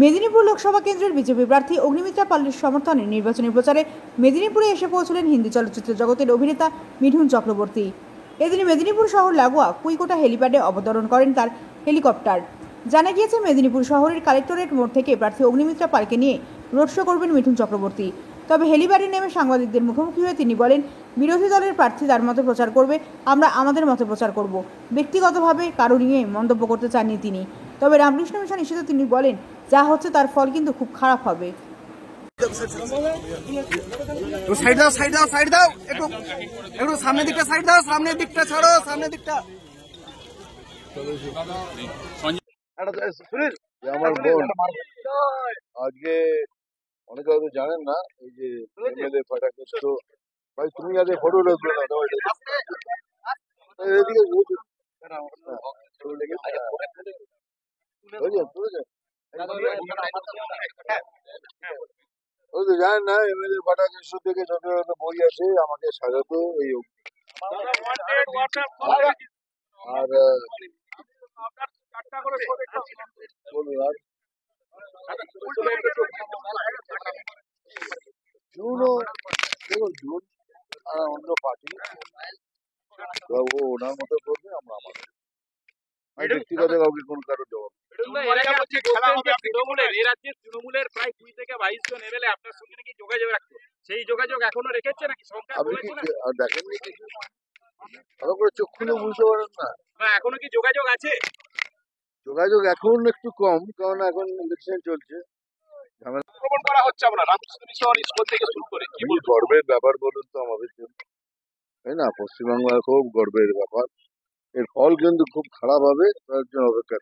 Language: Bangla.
মেদিনীপুর লোকসভা কেন্দ্রের বিজেপি প্রার্থী অগ্নিমিত্রা পালের সমর্থনে নির্বাচনী প্রচারে মেদিনীপুরে এসে পৌঁছলেন হিন্দি চলচ্চিত্র জগতের অভিনেতা মিঠুন চক্রবর্তী। এদিন মেদিনীপুর শহর লাগোয়া কুইকোটা হেলিপ্যাডে অবতরণ করেন তার হেলিকপ্টার। জানা গিয়েছে, মেদিনীপুর শহরের কালেক্টরেট মোড় থেকে প্রার্থী অগ্নিমিত্রা পালকে নিয়ে রোড শো করবেন মিঠুন চক্রবর্তী। তবে হেলিপ্যাডে নেমে সাংবাদিকদের মুখোমুখি হয়ে তিনি বলেন, বিরোধী দলের প্রার্থী তার মতো প্রচার করবে, আমরা আমাদের মতো প্রচার করব। ব্যক্তিগতভাবে কারো নিয়ে মন্তব্য করতে চাননি তিনি। তবে রামকৃষ্ণ মিশন ইস্যুতে তিনি বলেন, যা হচ্ছে তার ফল কিন্তু খুব খারাপ হবে। সাইড দাও, সাইড দাও, সাইড দাও, একটু একটু সামনের দিকটা সাইড দাও, সামনের দিকটা ছাড়ো, সামনের দিকটা। সুনীল, আমার বোন আজকে অনেকে হয়তো জানেন না, এই যে এমএলএ ফাটাকেষ্ট ভাই, তুমি আগে ফটো রাখবে না, এদিকে ওই তো জানেন না, এমএলএ ফাটাকেষ্ট থেকে যত যত বই আছে আমাকে সাজাতো এই আর বলুন। আর জুনও দেখুন, জুন অন্য পার্টি, ও ওনার মতো করবে, আমরা আমাদের ব্যক্তিগত কাউকে কোন কারো জবাব। তৃণমূলের প্রায় 20 থেকে 22 জন এমএলএ আপনার সঙ্গে নাকি যোগাযোগ রাখতো, সেই যোগাযোগ এখনো রেখেছে নাকি? আপনি কি দেখেননি কিছু? ভালো করে চোখ খুলে বুঝতে পারেন না? এখনো কি যোগাযোগ আছে? যোগাযোগ এখন একটু কম, কারণ এখন ইলেকশন চলছে। আক্রমণ করা হচ্ছে আমরা রামকৃষ্ণ মিশন স্কুল থেকে শুরু করে। কি গর্বের ব্যাপার বলুন তো আমাদের জন্য, তাই না? পশ্চিমবাংলার খুব গর্বের ব্যাপার। এর ফল কিন্তু খুব খারাপ হবে, তার জন্য অপেক্ষা।